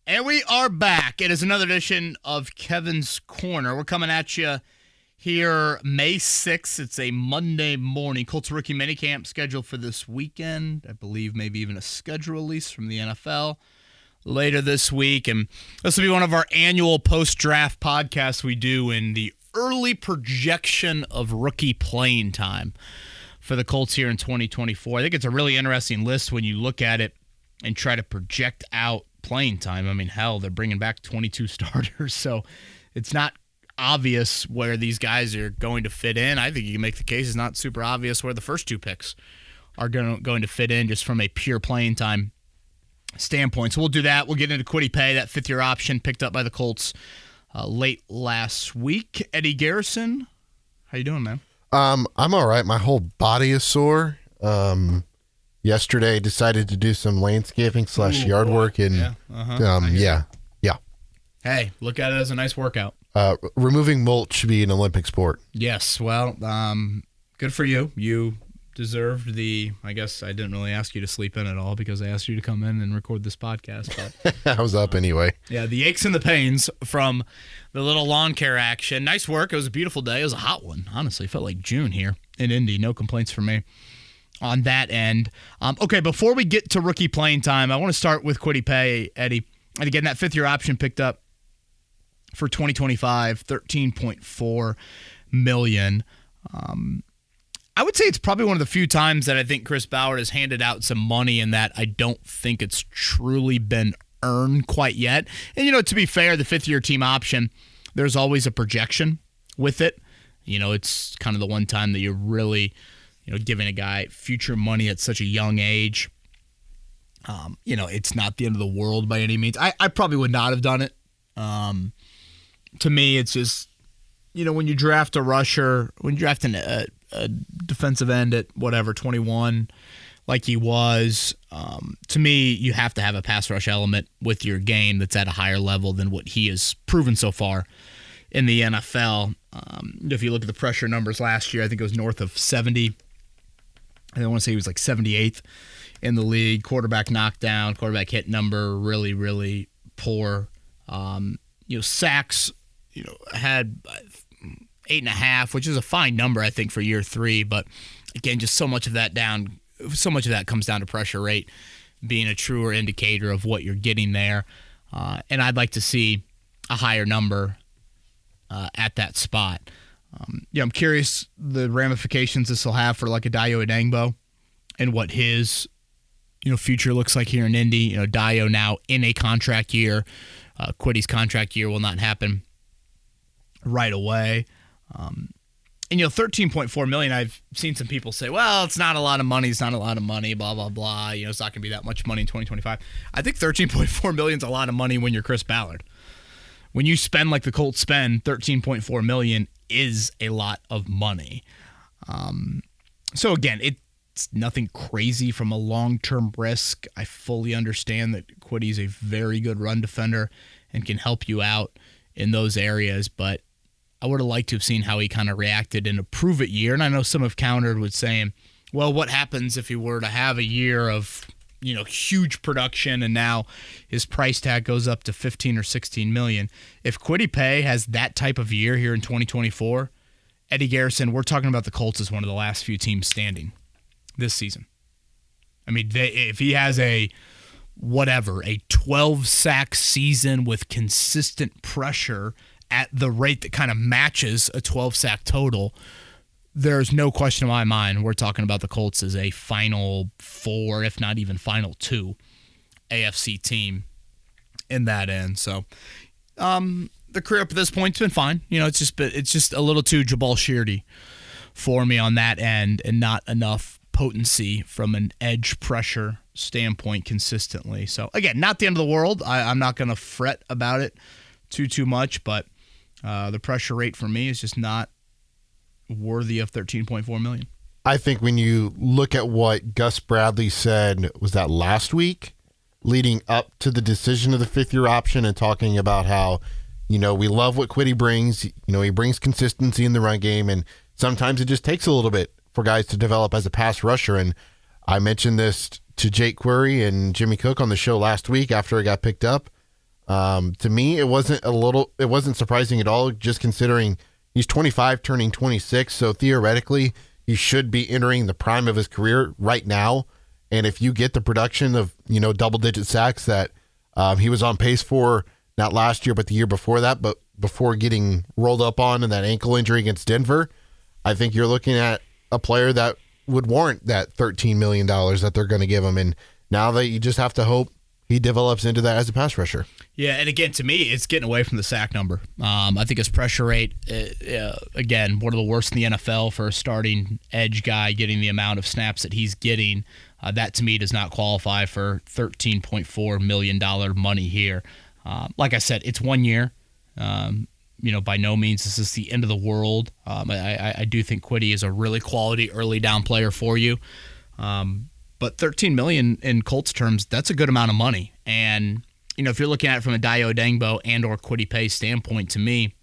And we are back. It is another edition of Kevin's Corner. We're coming at you here May 6th. It's a Monday morning. Colts rookie minicamp scheduled for this weekend. I believe maybe even a schedule release from the NFL later this week. And this will be one of our annual post-draft podcasts we do in the early projection of rookie playing time for the Colts here in 2024. I think it's a really interesting list when you look at it and try to project out playing time. I mean, hell, they're bringing back 22 starters, so it's not obvious where these guys are going to fit in. I think you can make the case it's not super obvious where the first two picks are going to fit in just from a pure playing time standpoint. So we'll do that. We'll get into Kwity Paye, that fifth-year option picked up by the Colts late last week. Eddie Garrison, how you doing, man? I'm all right. My whole body is sore. Yesterday, decided to do some landscaping / yard work, and yeah. Hey, look at it as a nice workout. Removing mulch should be an Olympic sport. Yes, well, good for you. You deserved I guess I didn't really ask you to sleep in at all because I asked you to come in and record this podcast. But I was up anyway. Yeah, the aches and the pains from the little lawn care action. Nice work. It was a beautiful day. It was a hot one, honestly. It felt like June here in Indy. No complaints from me on that end. Okay, before we get to rookie playing time, I want to start with Kwity Paye, Eddie. And again, that fifth-year option picked up for 2025, $13.4 million. I would say it's probably one of the few times that I think Chris Ballard has handed out some money in that I don't think it's truly been earned quite yet. And, to be fair, the fifth-year team option, there's always a projection with it. It's kind of the one time that you're really giving a guy future money at such a young age. It's not the end of the world by any means. I probably would not have done it. To me, it's just, when you draft a rusher, when you draft a defensive end at 21, like he was, to me, you have to have a pass rush element with your game that's at a higher level than what he has proven so far in the NFL. If you look at the pressure numbers last year, I think it was north of 70. I want to say he was like 78th in the league. Quarterback knockdown, quarterback hit number, really, really poor. Sacks, had 8.5, which is a fine number, I think, for year 3. But again, just so much of that comes down to pressure rate being a truer indicator of what you're getting there. And I'd like to see a higher number at that spot. I'm curious the ramifications this will have for like a Dayo Adangbo and what his future looks like here in Indy. Dayo now in a contract year. Kwity's contract year will not happen right away. And $13.4 million, I've seen some people say, well, it's not a lot of money, blah, blah, blah. It's not going to be that much money in 2025. I think $13.4 million is a lot of money when you're Chris Ballard. When you spend like the Colts spend, $13.4 million is a lot of money. So again, it's nothing crazy from a long-term risk. I fully understand that Kwity's a very good run defender and can help you out in those areas, but I would have liked to have seen how he kind of reacted in a prove-it year. And I know some have countered with saying, well, what happens if he were to have a year of huge production and now his price tag goes up to 15 or 16 million. If Kwity Paye has that type of year here in 2024, Eddie Garrison, we're talking about the Colts as one of the last few teams standing this season. I mean, if he has a 12-sack season with consistent pressure at the rate that kind of matches a 12-sack total, there's no question in my mind we're talking about the Colts as a Final 4, if not even Final 2 AFC team in that end. So the career up to this point has been fine. It's just a little too Jabal Sheardy for me on that end and not enough potency from an edge pressure standpoint consistently. So again, not the end of the world. I'm not going to fret about it too much, but the pressure rate for me is just not worthy of $13.4 million. I think when you look at what Gus Bradley said, was that last week, leading up to the decision of the fifth-year option and talking about how, we love what Kwity brings. He brings consistency in the run game, and sometimes it just takes a little bit for guys to develop as a pass rusher. And I mentioned this to Jake Query and Jimmy Cook on the show last week after it got picked up. To me, it wasn't surprising at all, just considering he's 25, turning 26. So theoretically, he should be entering the prime of his career right now. And if you get the production of, double-digit sacks that he was on pace for, not last year, but the year before that, but before getting rolled up on in that ankle injury against Denver, I think you're looking at a player that would warrant that $13 million that they're going to give him. And now that you just have to hope he develops into that as a pass rusher. Yeah, and again, to me, it's getting away from the sack number. I think his pressure rate, again, one of the worst in the NFL for a starting edge guy getting the amount of snaps that he's getting. That, to me, does not qualify for $13.4 million money here. Like I said, it's 1 year. By no means is this the end of the world. I do think Kwity is a really quality early down player for you. But $13 million in Colts terms, that's a good amount of money. And, if you're looking at it from a Dio Dangbo and or Kwity Paye standpoint, to me,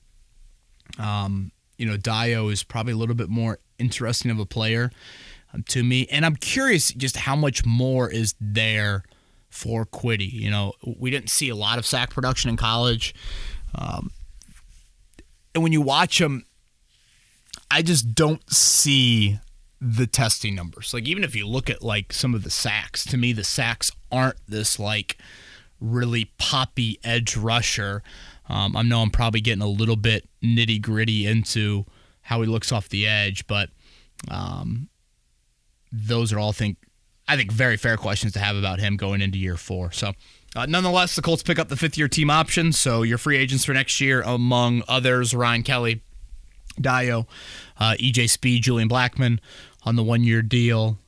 Dio is probably a little bit more interesting of a player to me. And I'm curious just how much more is there for Kwity. We didn't see a lot of sack production in college. And when you watch him, I just don't see the testing numbers. Like, even if you look at some of the sacks, to me the sacks aren't this really poppy edge rusher. I know I'm probably getting a little bit nitty gritty into how he looks off the edge, but those are all I think very fair questions to have about him going into year 4. So nonetheless, the Colts pick up the 5th-year team option. So your free agents for next year, among others, Ryan Kelly, Dio, EJ Speed, Julian Blackmon on the 1-year deal.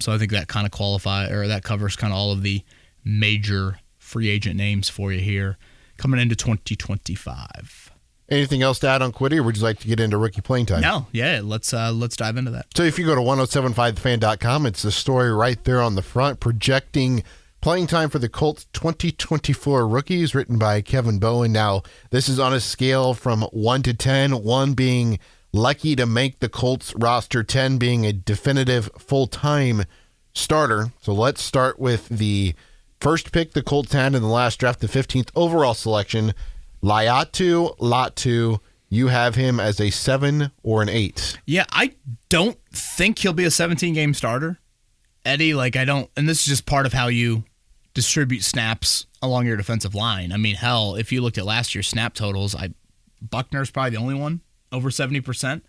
So I think that kind of that covers kind of all of the major free agent names for you here coming into 2025. Anything else to add on Kwity, or would you like to get into rookie playing time? No, yeah, let's dive into that. So if you go to 1075thefan.com, it's the story right there on the front, projecting playing time for the Colts 2024 rookies, written by Kevin Bowen. Now, this is on a scale from 1 to 10, 1 being lucky to make the Colts roster, 10 being a definitive full-time starter. So let's start with the first pick the Colts had in the last draft, the 15th overall selection, Latu. You have him as a 7 or an 8. Yeah, I don't think he'll be a 17-game starter, Eddie. I don't, and this is just part of how you distribute snaps along your defensive line. I mean, hell, if you looked at last year's snap totals, Buckner's probably the only one over 70%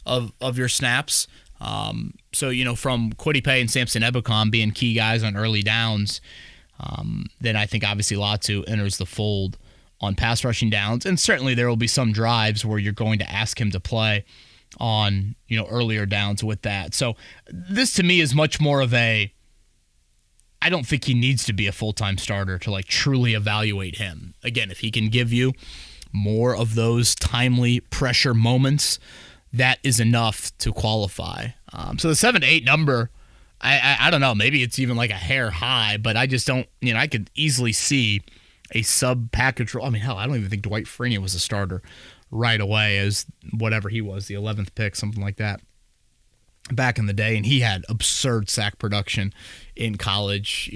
of your snaps. So, from Kwity Paye and Samson Ebukam being key guys on early downs, then I think obviously Latu enters the fold on pass rushing downs. And certainly there will be some drives where you're going to ask him to play on, earlier downs with that. So this to me is much more of I don't think he needs to be a full-time starter to truly evaluate him. Again, if he can give you more of those timely pressure moments, that is enough to qualify. So the 7 to 8 number, I don't know, maybe it's even a hair high, but I just don't, I could easily see a sub-package role. I mean, hell, I don't even think Dwight Freeney was a starter right away as whatever he was, the 11th pick, something like that, back in the day. And he had absurd sack production in college,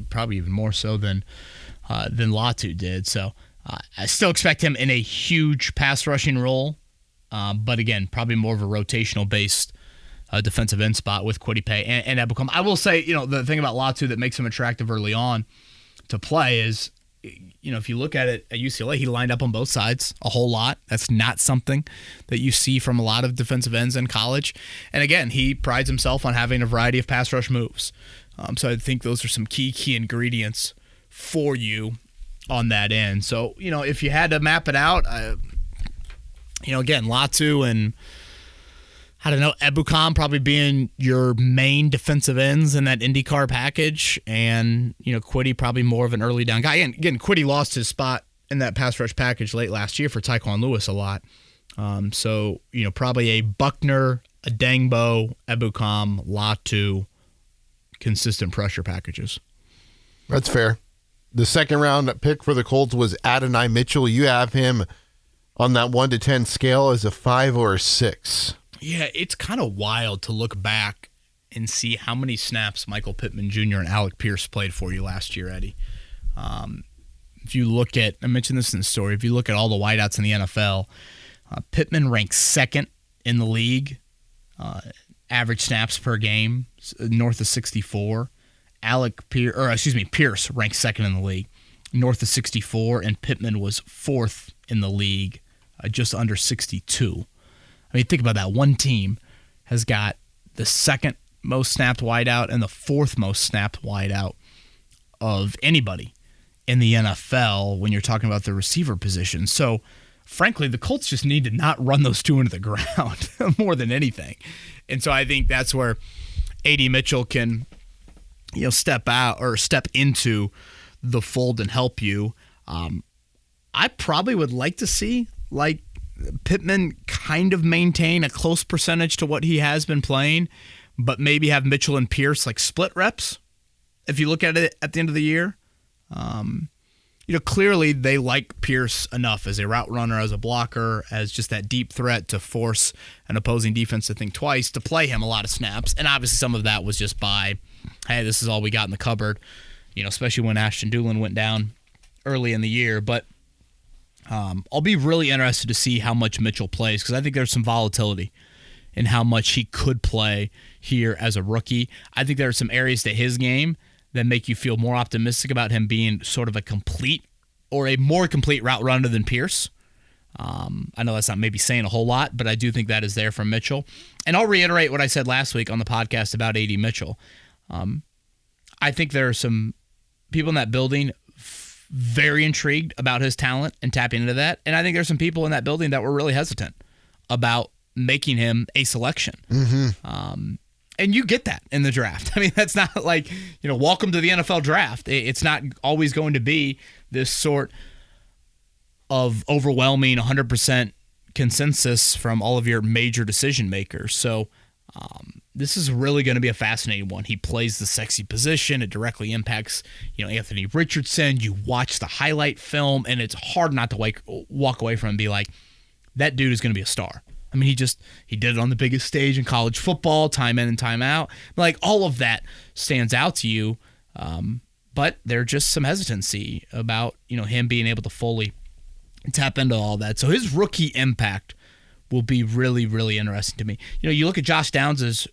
probably even more so than Latu did. So I still expect him in a huge pass rushing role, but again, probably more of a rotational-based defensive end spot with Kwity Paye and Ebukam. I will say, the thing about Latu that makes him attractive early on to play is, if you look at it at UCLA, he lined up on both sides a whole lot. That's not something that you see from a lot of defensive ends in college. And again, he prides himself on having a variety of pass rush moves. So I think those are some key ingredients for you on that end. So, if you had to map it out, again, Latu and I don't know, Ebukam probably being your main defensive ends in that IndyCar package, and Kwity probably more of an early down guy. And again, Kwity lost his spot in that pass rush package late last year for Tyquan Lewis a lot. So probably a Buckner, a Dangbo, Ebukam, Latu, consistent pressure packages. That's fair. The second round pick for the Colts was Adonai Mitchell. You have him on that 1 to 10 scale as a 5 or a 6. Yeah, it's kind of wild to look back and see how many snaps Michael Pittman Jr. and Alec Pierce played for you last year, Eddie. if you look at, I mentioned this in the story, if you look at all the wideouts in the NFL, Pittman ranks second in the league, average snaps per game, north of 64. Pierce ranks second in the league, north of 64, and Pittman was fourth in the league, just under 62. I mean, think about that. One team has got the second most snapped wideout and the fourth most snapped wideout of anybody in the NFL when you're talking about the receiver position. So, frankly, the Colts just need to not run those two into the ground more than anything. And so I think that's where A.D. Mitchell can, step out or step into the fold and help you. I probably would like to see Pittman kind of maintain a close percentage to what he has been playing, but maybe have Mitchell and Pierce split reps. If you look at it at the end of the year, clearly they like Pierce enough as a route runner, as a blocker, as just that deep threat to force an opposing defense to think twice, to play him a lot of snaps. And obviously some of that was just by, hey, this is all we got in the cupboard, especially when Ashton Doolin went down early in the year. But I'll be really interested to see how much Mitchell plays, because I think there's some volatility in how much he could play here as a rookie. I think there are some areas to his game that make you feel more optimistic about him being sort of a complete or a more complete route runner than Pierce. I know that's not maybe saying a whole lot, but I do think that is there from Mitchell. And I'll reiterate what I said last week on the podcast about A.D. Mitchell. I think there are some people in that building very intrigued about his talent and tapping into that. And I think there's some people in that building that were really hesitant about making him a selection. Mm-hmm. And you get that in the draft. I mean, that's not like, welcome to the NFL draft. It's not always going to be this sort of overwhelming 100% consensus from all of your major decision makers. So this is really going to be a fascinating one. He plays the sexy position. It directly impacts, Anthony Richardson. You watch the highlight film, and it's hard not to walk away from and be like, that dude is going to be a star. I mean, he did it on the biggest stage in college football, time in and time out. All of that stands out to you, but there's just some hesitancy about, him being able to fully tap into all that. So his rookie impact will be really, really interesting to me. You look at Josh Downs'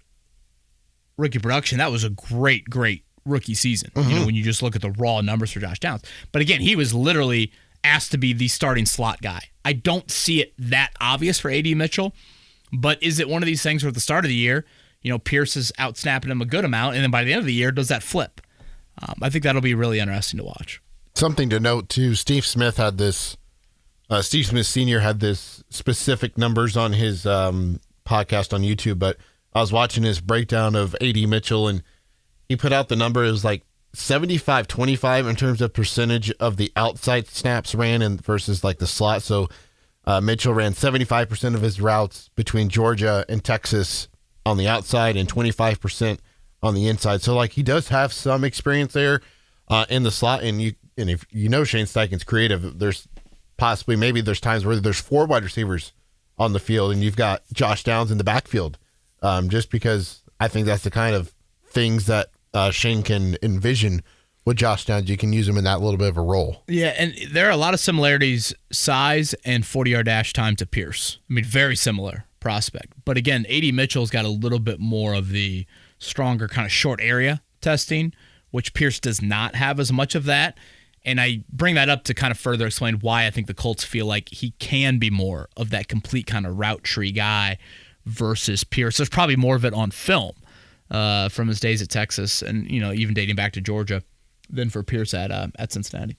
rookie production, that was a great, great rookie season, Mm-hmm. when you just look at the raw numbers for Josh Downs. But again, he was literally asked to be the starting slot guy. I don't see it that obvious for A.D. Mitchell, but is it one of these things where at the start of the year, Pierce is out snapping him a good amount, and then by the end of the year, does that flip? I think that'll be really interesting to watch. Something to note, too, Steve Smith Sr. had this specific numbers on his podcast on YouTube, but I was watching his breakdown of A.D. Mitchell, and he put out the number. It was 75-25 in terms of percentage of the outside snaps ran versus the slot. So Mitchell ran 75% of his routes between Georgia and Texas on the outside and 25% on the inside. So he does have some experience there in the slot. And if Shane Steichen's creative, there's possibly there's times where there's 4 wide receivers on the field and you've got Josh Downs in the backfield. Just because I think that's the kind of things that Shane can envision with Josh Downs. You can use him in that little bit of a role. Yeah, and there are a lot of similarities, size and 40-yard dash time to Pierce. I mean, very similar prospect. But again, A.D. Mitchell's got a little bit more of the stronger kind of short area testing, which Pierce does not have as much of that. And I bring that up to kind of further explain why I think the Colts feel like he can be more of that complete kind of route tree guy versus Pierce. There's probably more of it on film from his days at Texas and, even dating back to Georgia than for Pierce at Cincinnati.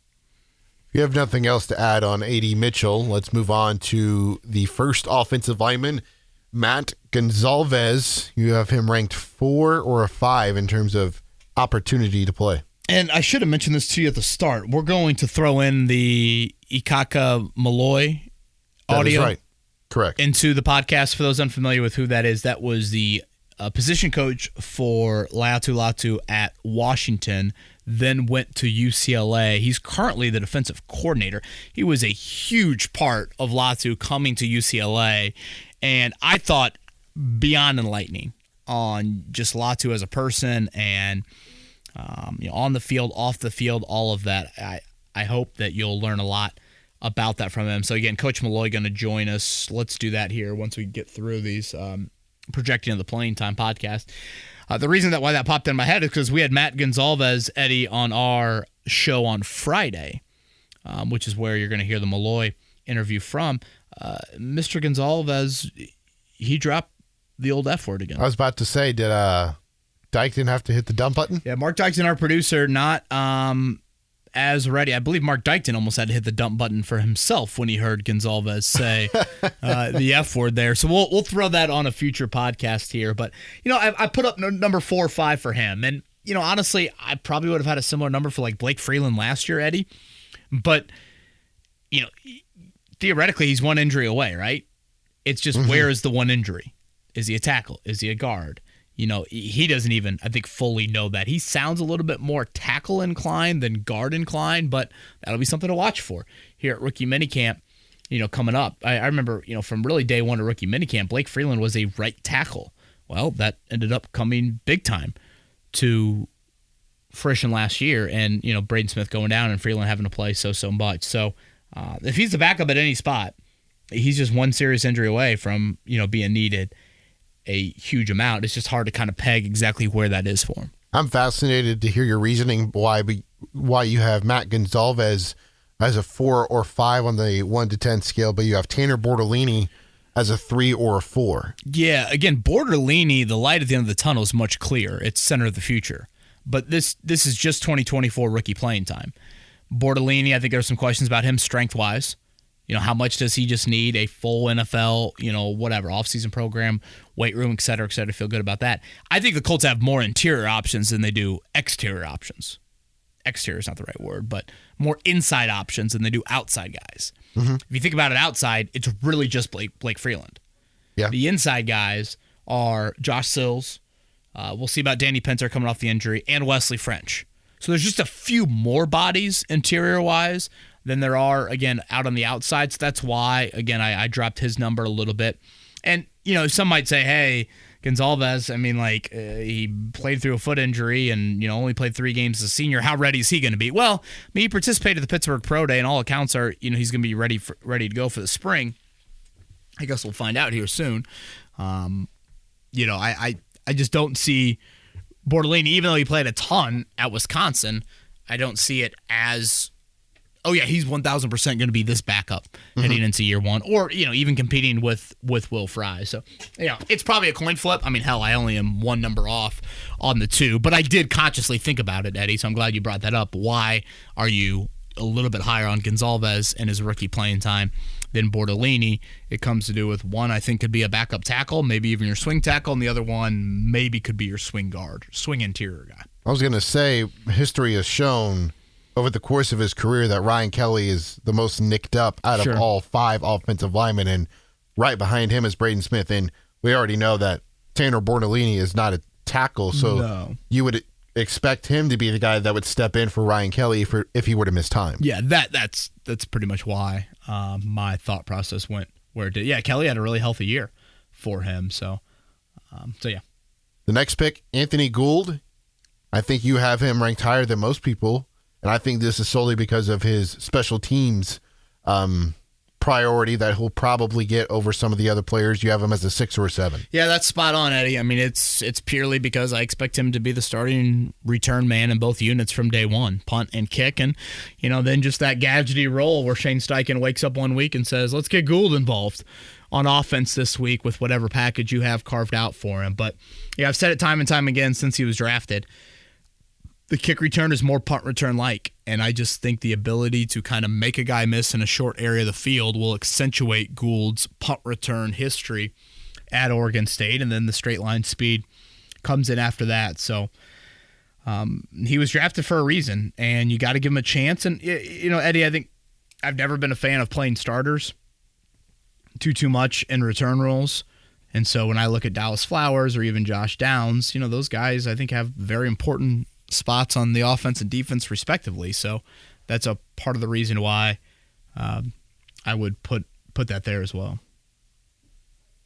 If you have nothing else to add on A.D. Mitchell, let's move on to the first offensive lineman, Matt Gonzalez. You have him ranked 4 or 5 in terms of opportunity to play. And I should have mentioned this to you at the start. We're going to throw in the Ikaika Maloe audio. That is right. Correct. Into the podcast. For those unfamiliar with who that is, that was the position coach for Latu at Washington, then went to UCLA. He's currently the defensive coordinator. He was a huge part of Latu coming to UCLA, and I thought beyond enlightening on just Latu as a person and on the field, off the field, all of that. I hope that you'll learn a lot about that from him. So again, Coach Maloe going to join us. Let's do that here once we get through these projecting of the playing time podcast. The reason why that popped in my head is because we had Matt Gonzalez, Eddie, on our show on Friday, which is where you're going to hear the Maloe interview from. Mr. Gonzalez, he dropped the old F word again. I was about to say, did Dyke didn't have to hit the dump button? Yeah, Mark Dykton, our producer, not as ready. I believe Mark Dykton almost had to hit the dump button for himself when he heard Gonzalez say the F word there. So we'll throw that on a future podcast here. But, I put up number 4 or 5 for him. And, honestly, I probably would have had a similar number for like Blake Freeland last year, Eddie. But, theoretically, he's one injury away, right? It's just where is the one injury? Is he a tackle? Is he a guard? He doesn't even, I think, fully know that. He sounds a little bit more tackle inclined than guard inclined, but that'll be something to watch for here at rookie minicamp, coming up. I remember, from really day one of rookie minicamp, Blake Freeland was a right tackle. Well, that ended up coming big time to fruition last year, and, Braden Smith going down and Freeland having to play so much. So if he's the backup at any spot, he's just one serious injury away from, being needed a huge amount. It's just hard to kind of peg exactly where that is for him. I'm fascinated to hear your reasoning why you have Matt Gonzalez as a 4 or 5 on the 1 to 10 scale, but you have Tanner Bortolini as a 3 or a 4. Yeah, again, Bortolini, the light at the end of the tunnel is much clearer. It's center of the future. But this is just 2024 rookie playing time. Bortolini, I think there's some questions about him strength-wise. How much does he just need a full NFL, whatever, offseason program, weight room, et cetera, to feel good about that? I think the Colts have more interior options than they do exterior options. Exterior is not the right word, but more inside options than they do outside guys. If you think about it outside, it's really just Blake Freeland. Yeah. The inside guys are Josh Sills. We'll see about Danny Pinter coming off the injury, and Wesley French. So there's just a few more bodies interior-wise than there are, again, out on the outside. So that's why, again, I dropped his number a little bit. And, some might say, hey, Gonzalez, he played through a foot injury and, only played 3 games as a senior. How ready is he going to be? Well, he participated at the Pittsburgh Pro Day, and all accounts are, he's going to be ready to go for the spring. I guess we'll find out here soon. I just don't see Bortolini, even though he played a ton at Wisconsin, I don't see it as, oh yeah, he's 1,000% going to be this backup heading into year one, or even competing with Will Fry. So it's probably a coin flip. I mean, hell, I only am one number off on the 2, but I did consciously think about it, Eddie. So I'm glad you brought that up. Why are you a little bit higher on Gonzalez and his rookie playing time than Bortolini? It comes to do with one, I think, could be a backup tackle, maybe even your swing tackle, and the other one maybe could be your swing guard, swing interior guy. I was going to say, history has shown over the course of his career that Ryan Kelly is the most nicked up out of all 5 offensive linemen, and right behind him is Braden Smith. And we already know that Tanner Bortolini is not a tackle, so you would expect him to be the guy that would step in for Ryan Kelly if he were to miss time. Yeah, that's pretty much why my thought process went where it did. Yeah, Kelly had a really healthy year for him, so yeah. The next pick, Anthony Gould. I think you have him ranked higher than most people. And I think this is solely because of his special teams priority that he'll probably get over some of the other players. You have him as a 6 or a 7. Yeah, that's spot on, Eddie. I mean, it's purely because I expect him to be the starting return man in both units from day one, punt and kick. And, then just that gadgety role where Shane Steichen wakes up one week and says, let's get Gould involved on offense this week with whatever package you have carved out for him. But, yeah, I've said it time and time again since he was drafted. The kick return is more punt return like, and I just think the ability to kind of make a guy miss in a short area of the field will accentuate Gould's punt return history at Oregon State, and then the straight line speed comes in after that. So he was drafted for a reason, and you got to give him a chance. And, Eddie, I think I've never been a fan of playing starters too much in return roles. And so when I look at Dallas Flowers or even Josh Downs, those guys I think have very important spots on the offense and defense respectively. So that's a part of the reason why I would put that there as well.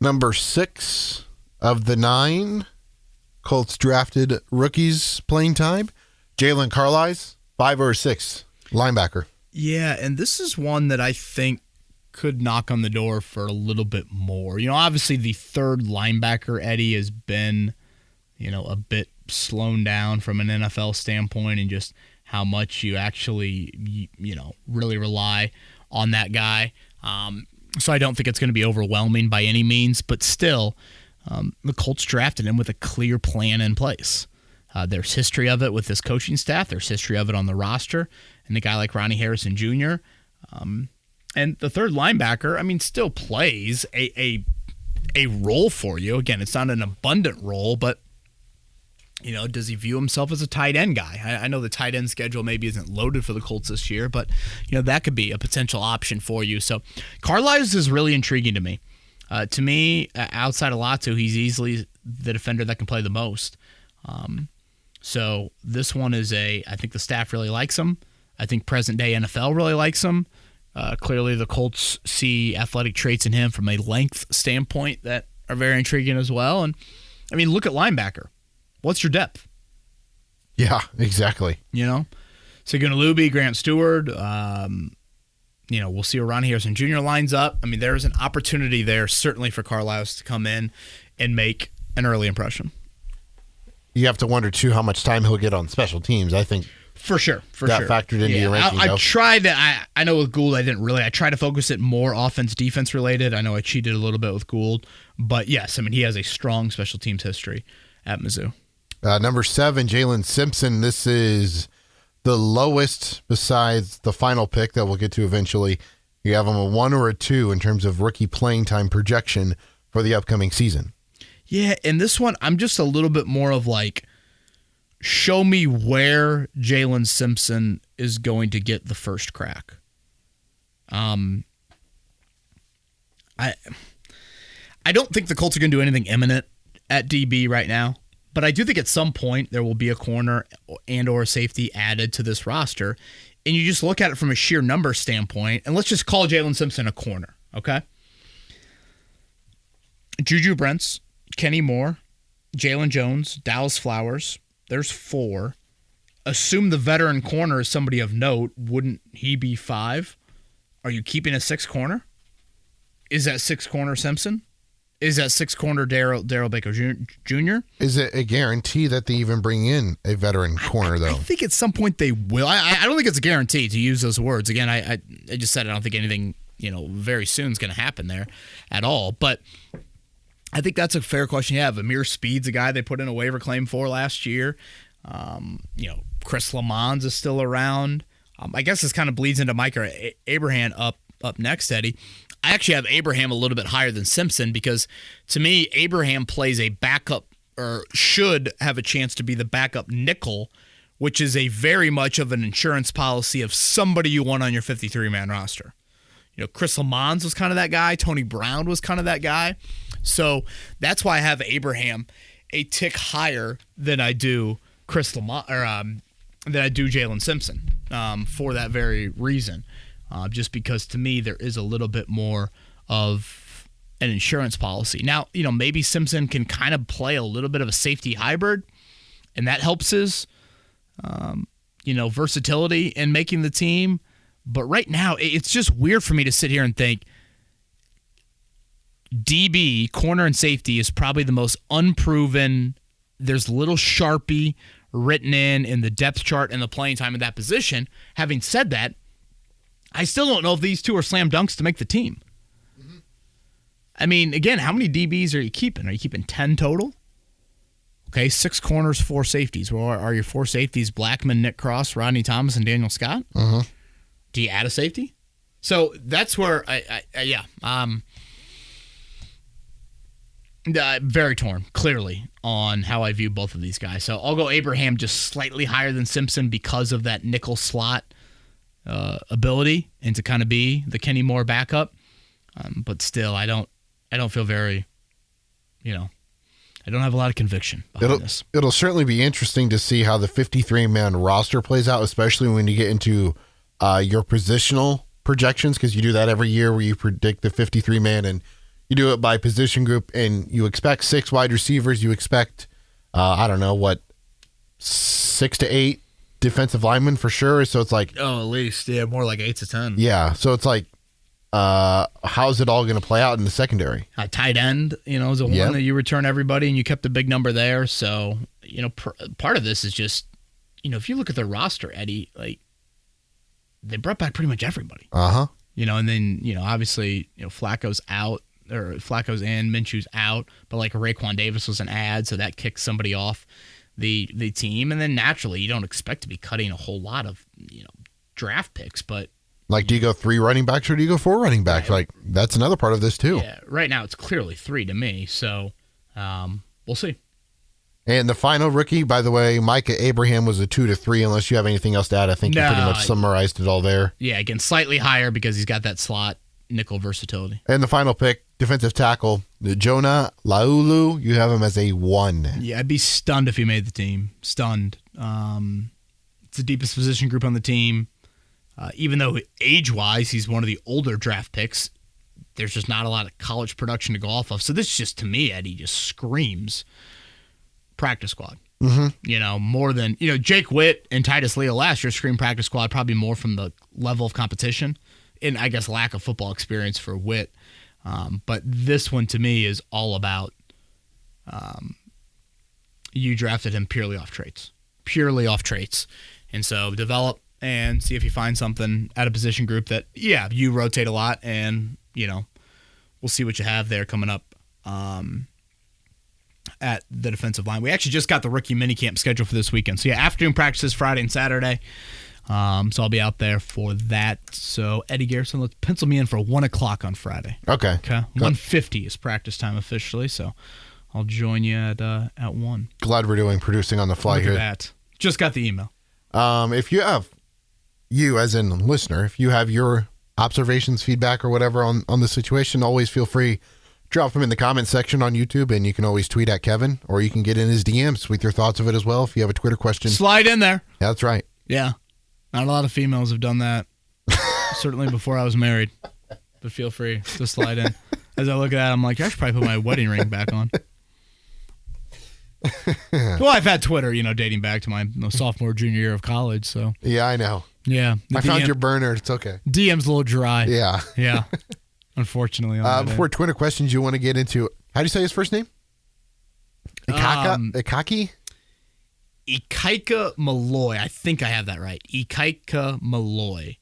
Number 6 of the 9 Colts drafted rookies playing time, Jalen Carlisle, 5 or 6 linebacker. Yeah, and this is one that I think could knock on the door for a little bit more. Obviously the third linebacker, Eddie, has been, a bit slowed down from an NFL standpoint and just how much you actually, really rely on that guy. So I don't think it's going to be overwhelming by any means, but still, the Colts drafted him with a clear plan in place. There's history of it with this coaching staff. There's history of it on the roster. And a guy like Ronnie Harrison Jr. And the third linebacker, still plays a role for you. Again, it's not an abundant role, but, does he view himself as a tight end guy? I know the tight end schedule maybe isn't loaded for the Colts this year, but, that could be a potential option for you. So Carlisle is really intriguing to me. To me, outside of Latu, he's easily the defender that can play the most. So this one is I think the staff really likes him. I think present-day NFL really likes him. Clearly, the Colts see athletic traits in him from a length standpoint that are very intriguing as well. And, look at linebacker. What's your depth? Yeah, exactly. Segunalubi, Grant Stewart. We'll see where Ronnie Harrison Jr. lines up. There's an opportunity there, certainly, for Carlisle to come in and make an early impression. You have to wonder, too, how much time he'll get on special teams. I think for sure. That factored into your ranking. I tried to, I know with Gould I didn't really. I tried to focus it more offense-defense related. I know I cheated a little bit with Gould. But, yes, he has a strong special teams history at Mizzou. Number 7, Jalen Simpson. This is the lowest besides the final pick that we'll get to eventually. You have him a 1 or a 2 in terms of rookie playing time projection for the upcoming season. Yeah, and this one, I'm just a little bit more of show me where Jalen Simpson is going to get the first crack. I don't think the Colts are going to do anything imminent at DB right now, but I do think at some point there will be a corner and or a safety added to this roster, and you just look at it from a sheer number standpoint, and let's just call Jalen Simpson a corner, okay? Juju Brents, Kenny Moore, Jalen Jones, Dallas Flowers. There's 4. Assume the veteran corner is somebody of note. Wouldn't he be 5? Are you keeping a 6th corner? Is that 6th corner Simpson? Is that 6th corner Darryl Baker Jr.? Is it a guarantee that they even bring in a veteran corner, though? I think at some point they will. I don't think it's a guarantee, to use those words. Again, I just said I don't think anything very soon is going to happen there at all. But I think that's a fair question. Yeah, Amir Speed's a guy they put in a waiver claim for last year. Chris Lamons is still around. I guess this kind of bleeds into Micah Abraham up next, Eddie. I actually have Abraham a little bit higher than Simpson because, to me, Abraham plays a backup or should have a chance to be the backup nickel, which is a very much of an insurance policy of somebody you want on your 53-man roster. Chris Lamons was kind of that guy. Tony Brown was kind of that guy. So that's why I have Abraham a tick higher than I do Chris Lamont than I do Jalen Simpson for that very reason. Just because to me there is a little bit more of an insurance policy. Now, maybe Simpson can kind of play a little bit of a safety hybrid, and that helps his versatility in making the team. But right now, it's just weird for me to sit here and think DB, corner and safety, is probably the most unproven. There's little Sharpie written in the depth chart and the playing time in that position. Having said that, I still don't know if these two are slam dunks to make the team. Mm-hmm. Again, how many DBs are you keeping? Are you keeping 10 total? Okay, 6 corners, 4 safeties. Well, are your 4 safeties Blackman, Nick Cross, Rodney Thomas, and Daniel Scott? Uh-huh. Do you add a safety? So that's where very torn, clearly, on how I view both of these guys. So I'll go Abraham just slightly higher than Simpson because of that nickel slot ability and to kind of be the Kenny Moore backup. But still, I don't feel very, I don't have a lot of conviction behind this. It'll certainly be interesting to see how the 53-man roster plays out, especially when you get into your positional projections, because you do that every year where you predict the 53-man and you do it by position group, and you expect 6 wide receivers. You expect, 6 to 8 defensive linemen for sure. So it's like, Oh, at least. Yeah, more like 8 to 10. yeah. So it's like, how's it all going to play out in the secondary? Tight end, is a one that you return everybody, and you kept a big number there. So, part of this is just, if you look at their roster, Eddie, like, they brought back pretty much everybody. And then, obviously, Flacco's out, or Flacco's in, Minshew's out, but like Raekwon Davis was an ad, so that kicks somebody off the team. And then naturally, you don't expect to be cutting a whole lot of, draft picks, but like, do you go 3 running backs or do you go 4 running backs? Like, that's another part of this too. Yeah, right now it's clearly 3 to me, so we'll see. And the final rookie, by the way, Micah Abraham was a 2 to 3. Unless you have anything else to add, I think you pretty much summarized it all there. Yeah, again, slightly higher because he's got that slot nickel versatility. And the final pick, defensive tackle, Jonah Laulu, you have him as a 1. Yeah, I'd be stunned if he made the team. Stunned. It's the deepest position group on the team. Even though age-wise he's one of the older draft picks, there's just not a lot of college production to go off of. So this just, to me, Eddie, just screams practice squad. More than, Jake Witt and Titus Leo last year screamed practice squad, probably more from the level of competition and I guess lack of football experience for Witt. But this one to me is all about you drafted him purely off traits. And so develop and see if you find something at a position group that, you rotate a lot, and, we'll see what you have there coming up at the defensive line. We actually just got the rookie minicamp scheduled for this weekend. So, afternoon practices Friday and Saturday. So I'll be out there for that. So, Eddie Garrison, let's pencil me in for 1 o'clock on Friday. Okay. 1:50 is practice time officially, so I'll join you at 1. Glad we're doing producing on the fly here. Look at that. Just got the email. If you have, you as in listener, if you have your observations, feedback, or whatever on the situation, always feel free. Drop them in the comment section on YouTube, and you can always tweet at Kevin, or you can get in his DMs with your thoughts of it as well if you have a Twitter question. Slide in there. Yeah, that's right. Yeah. Not a lot of females have done that. Certainly before I was married. But feel free to slide in. As I look at that, I'm like, I should probably put my wedding ring back on. Well, I've had Twitter, dating back to my sophomore, junior year of college. So yeah, I know. Yeah. I found your burner. It's okay. DM's a little dry. Yeah. Yeah. Unfortunately. Before Twitter questions, you want to get into, how do you say his first name? Ikaika? Ikaika Maloe. I think I have that right. Ikaika Maloe.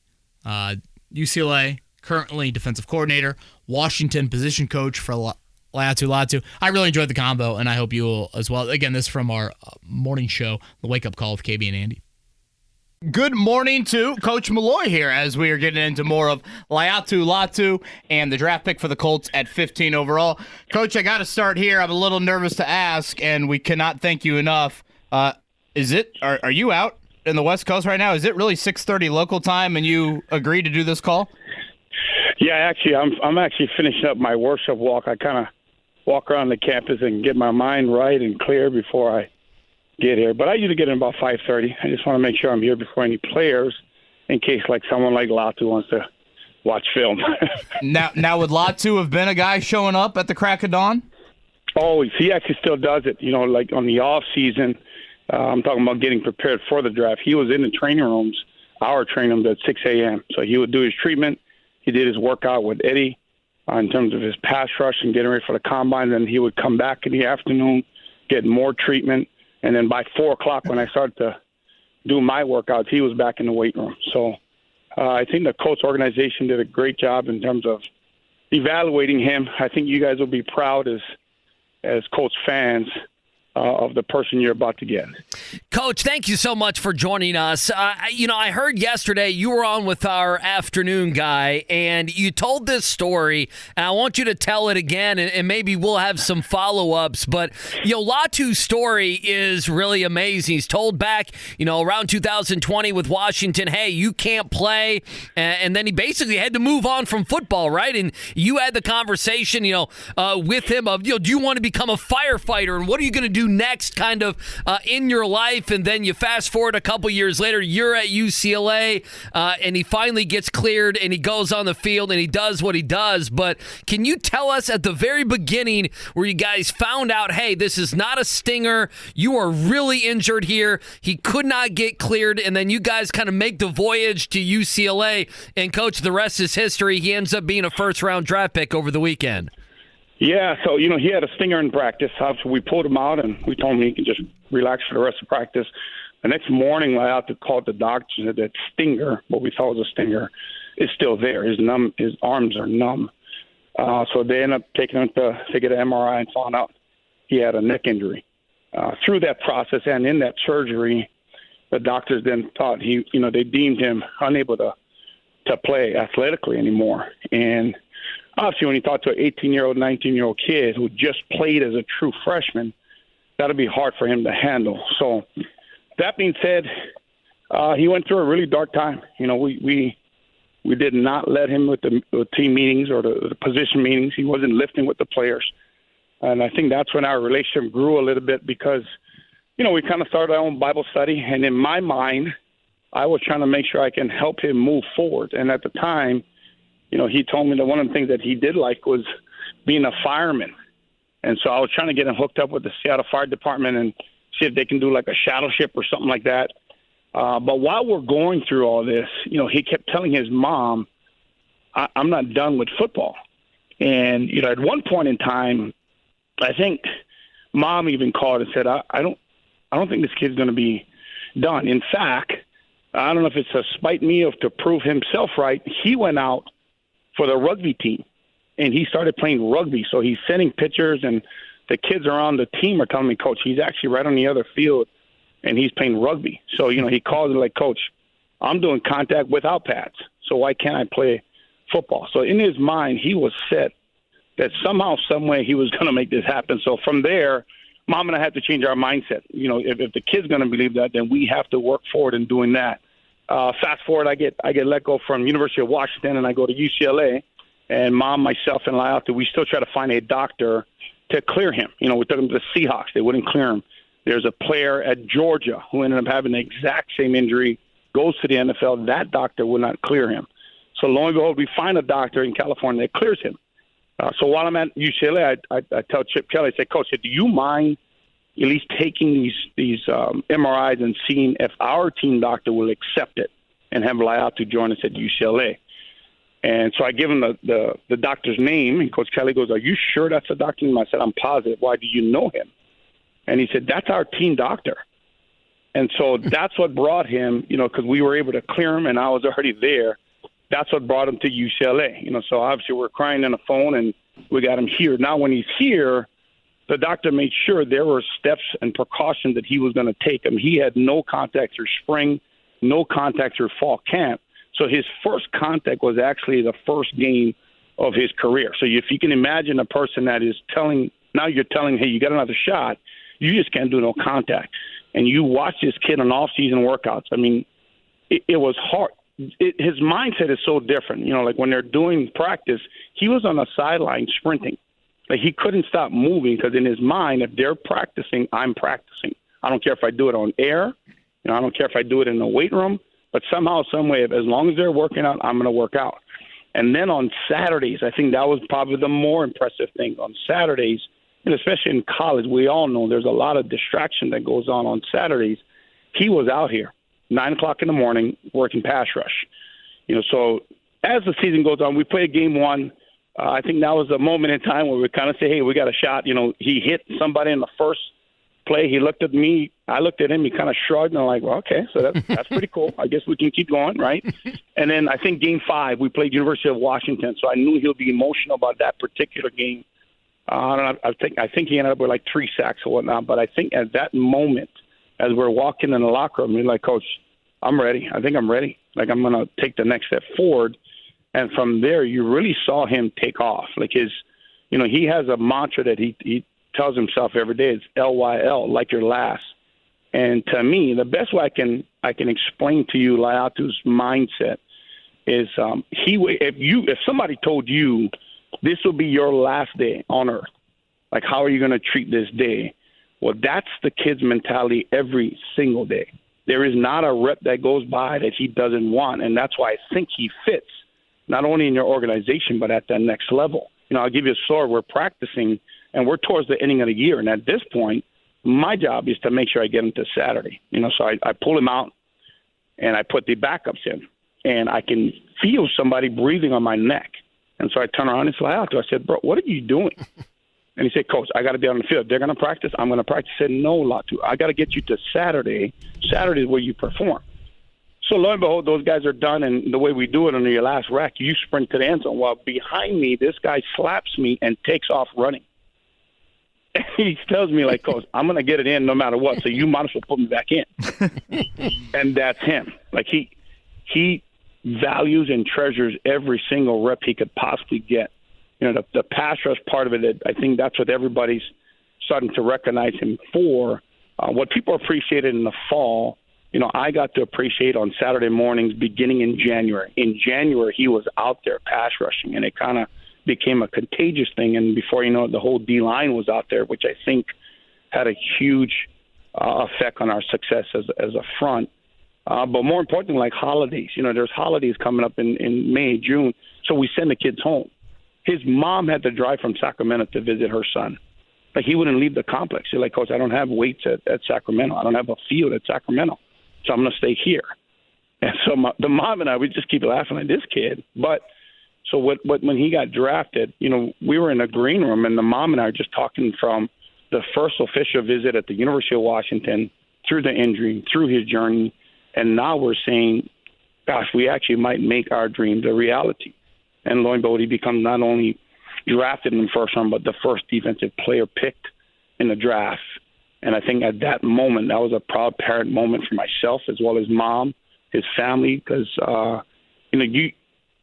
UCLA, currently defensive coordinator. Washington, position coach for Latu. I really enjoyed the combo, and I hope you will as well. Again, this is from our morning show, The Wake Up Call with KB and Andy. Good morning to Coach Maloe here as we are getting into more of Latu and the draft pick for the Colts at 15 overall. Coach, I got to start here. I'm a little nervous to ask, and we cannot thank you enough. Are you out in the West Coast right now? Is it really 6:30 local time, and you agreed to do this call? Yeah, actually, I'm actually finishing up my workshop walk. I kind of walk around the campus and get my mind right and clear before I get here. But I usually get in about 5:30. I just want to make sure I'm here before any players, in case like someone like Latu wants to watch film. Now, would Latu have been a guy showing up at the crack of dawn? Always. He actually still does it. Like on the off season. I'm talking about getting prepared for the draft. He was in the training rooms, our training rooms at 6 a.m. So he would do his treatment. He did his workout with Eddie in terms of his pass rush and getting ready for the combine. Then he would come back in the afternoon, get more treatment. And then by 4 o'clock, when I started to do my workouts, he was back in the weight room. So I think the Colts organization did a great job in terms of evaluating him. I think you guys will be proud as Colts fans of the person you're about to get. Coach, thank you so much for joining us. I heard yesterday you were on with our afternoon guy, and you told this story, and I want you to tell it again, and maybe we'll have some follow-ups. But, Latu's story is really amazing. He's told back, around 2020 with Washington, hey, you can't play, and then he basically had to move on from football, right? And you had the conversation, with him of, do you want to become a firefighter, and what are you going to do do next kind of in your life? And then you fast forward a couple years later, you're at UCLA, and he finally gets cleared, and he goes on the field, and he does what he does. But can you tell us at the very beginning where you guys found out, hey, this is not a stinger, you are really injured here, he could not get cleared, and then you guys kind of make the voyage to UCLA, and Coach, the rest is history. He ends up being a first-round draft pick over the weekend. Yeah, so, he had a stinger in practice. So we pulled him out, and we told him he could just relax for the rest of practice. The next morning, I had to call the doctor and said that stinger, what we thought was a stinger, is still there. His arms are numb. So they ended up taking him to get an MRI and found out he had a neck injury. Through that process and in that surgery, the doctors then thought they deemed him unable to play athletically anymore. And obviously, when you talk to an 18-year-old, 19-year-old kid who just played as a true freshman, that'll be hard for him to handle. So that being said, he went through a really dark time. We did not let him with the team meetings or the position meetings. He wasn't lifting with the players. And I think that's when our relationship grew a little bit because, we kind of started our own Bible study. And in my mind, I was trying to make sure I can help him move forward. And at the time, he told me that one of the things that he did like was being a fireman. And so I was trying to get him hooked up with the Seattle Fire Department and see if they can do like a shadow ship or something like that. But while we're going through all this, he kept telling his mom, I'm not done with football. And, at one point in time, I think mom even called and said, I don't think this kid's going to be done. In fact, I don't know if it's to spite me or to prove himself right, he went out for the rugby team, and he started playing rugby. So he's sending pictures, and the kids around the team are telling me, Coach, he's actually right on the other field, and he's playing rugby. So, he calls it like, Coach, I'm doing contact without pads, so why can't I play football? So in his mind, he was set that somehow, some way, he was going to make this happen. So from there, Mom and I had to change our mindset. If the kid's going to believe that, then we have to work forward in doing that. Fast forward, I get let go from University of Washington, and I go to UCLA. And Mom, myself, and Layatu, we still try to find a doctor to clear him. We took him to the Seahawks. They wouldn't clear him. There's a player at Georgia who ended up having the exact same injury, goes to the NFL. That doctor would not clear him. So lo and behold, we find a doctor in California that clears him. So while I'm at UCLA, I tell Chip Kelly, I say, Coach, do you mind at least taking these MRIs and seeing if our team doctor will accept it and have Layatu join us at UCLA? And so I give him the doctor's name, and Coach Kelly goes, are you sure that's the doctor's name? I said, I'm positive. Why do you know him? And he said, that's our team doctor. And so that's what brought him, because we were able to clear him, and I was already there. That's what brought him to UCLA. So obviously we're crying on the phone, and we got him here. Now when he's here, the doctor made sure there were steps and precautions that he was going to take. He had no contact through spring, no contact through fall camp. So his first contact was actually the first game of his career. So if you can imagine a person that is now you're telling, hey, you got another shot, you just can't do no contact. And you watch this kid on off-season workouts. It was hard. His mindset is so different. Like when they're doing practice, he was on the sideline sprinting. Like he couldn't stop moving because in his mind, if they're practicing, I'm practicing. I don't care if I do it on air. I don't care if I do it in the weight room. But somehow, some way, as long as they're working out, I'm going to work out. And then on Saturdays, I think that was probably the more impressive thing. On Saturdays, and especially in college, we all know there's a lot of distraction that goes on Saturdays. He was out here 9 o'clock in the morning working pass rush. So as the season goes on, we played game one. I think that was a moment in time where we kind of say, hey, we got a shot. He hit somebody in the first play. He looked at me. I looked at him. He kind of shrugged, and I'm like, well, okay, so that's pretty cool. I guess we can keep going, right? And then I think game 5, we played University of Washington, so I knew he'll be emotional about that particular game. I think he ended up with like 3 sacks or whatnot, but I think at that moment, as we're walking in the locker room, he's like, Coach, I'm ready. I think I'm ready. Like, I'm going to take the next step forward. And from there, you really saw him take off. Like he has a mantra that he tells himself every day. It's LYL, like your last. And to me, the best way I can explain to you Layatu's mindset is if somebody told you this will be your last day on earth, like how are you going to treat this day? Well, that's the kid's mentality every single day. There is not a rep that goes by that he doesn't want, and that's why I think he fits, not only in your organization, but at that next level. I'll give you a story. We're practicing, and we're towards the ending of the year, and at this point, my job is to make sure I get him to Saturday. So I pull him out, and I put the backups in, and I can feel somebody breathing on my neck. And so I turn around and say, I said, bro, what are you doing? And he said, Coach, I got to be on the field. They're going to practice. I'm going to practice. I said, no, Latu. I got to get you to Saturday. Saturday is where you perform. So lo and behold, those guys are done, and the way we do it on your last rack, you sprint to the end zone. While behind me, this guy slaps me and takes off running. And he tells me, like, Coach, I'm going to get it in no matter what, so you might as well put me back in. And that's him. Like, he values and treasures every single rep he could possibly get. The pass rush part of it, I think that's what everybody's starting to recognize him for. What people appreciated in the fall, I got to appreciate on Saturday mornings beginning in January. In January, he was out there pass rushing, and it kind of became a contagious thing. And before you know it, the whole D-line was out there, which I think had a huge effect on our success as a front. But more importantly, like holidays. There's holidays coming up in May, June, so we send the kids home. His mom had to drive from Sacramento to visit her son. Like, he wouldn't leave the complex. He's like, Coach, I don't have weights at Sacramento. I don't have a field at Sacramento, so I'm going to stay here. And so the mom and I, we just keep laughing at this kid. But so when he got drafted, we were in a green room, and the mom and I are just talking from the first official visit at the University of Washington through the injury, through his journey, and now we're saying, gosh, we actually might make our dreams a reality. And lo and behold, he becomes not only drafted in the first round, but the first defensive player picked in the draft. And I think at that moment, that was a proud parent moment for myself as well as mom, his family, because,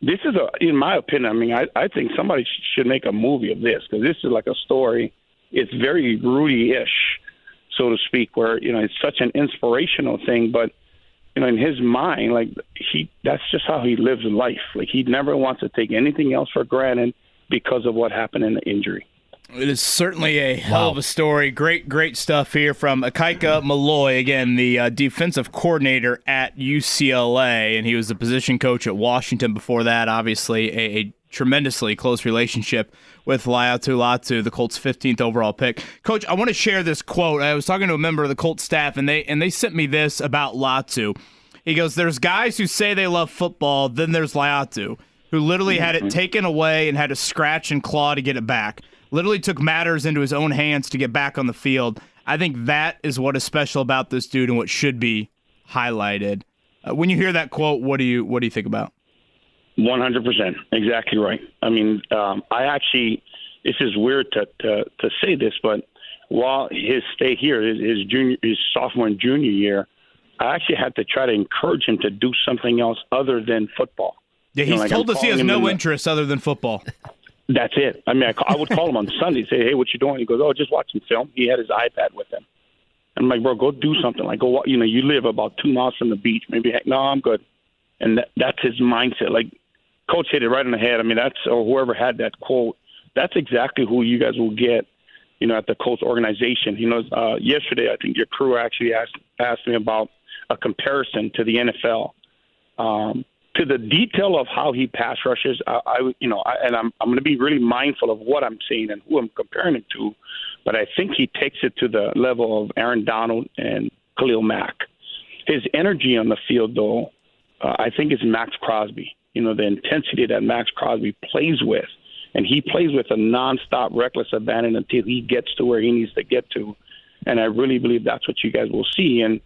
this is in my opinion, I think somebody should make a movie of this, because this is like a story. It's very Rudy-ish, so to speak, where, it's such an inspirational thing, but in his mind, like, that's just how he lives life. Like, he never wants to take anything else for granted because of what happened in the injury. It is certainly a hell of a story. Great stuff here from Ikaika Maloe, again, the defensive coordinator at UCLA, and he was the position coach at Washington before that. Obviously, a tremendously close relationship with Latu, the Colts' 15th overall pick. Coach, I want to share this quote. I was talking to a member of the Colts staff, and they sent me this about Latu. He goes, there's guys who say they love football, then there's Latu, who literally had it taken away and had to scratch and claw to get it back. Literally took matters into his own hands to get back on the field. I think that is what is special about this dude and what should be highlighted. When you hear that quote, what do you think about? 100%, exactly right. I actually, this is weird to say this, but while his stay here, his sophomore and junior year, I actually had to try to encourage him to do something else other than football. Yeah, he's told us he has no interest other than football. That's it. I would call him on Sunday, say, hey, what you doing? He goes, just watching film. He had his iPad with him. I'm like, bro, go do something. Like, go, you live about 2 miles from the beach. Maybe, no, I'm good. And that's his mindset. Like, Coach hit it right on the head. Or whoever had that quote, that's exactly who you guys will get, at the Colts organization. Yesterday, I think your crew actually asked me about a comparison to the NFL. To the detail of how he pass rushes, I'm going to be really mindful of what I'm saying and who I'm comparing him to, but I think he takes it to the level of Aaron Donald and Khalil Mack. His energy on the field, though, I think is Max Crosby. The intensity that Max Crosby plays with, and he plays with a nonstop, reckless abandon until he gets to where he needs to get to, and I really believe that's what you guys will see. And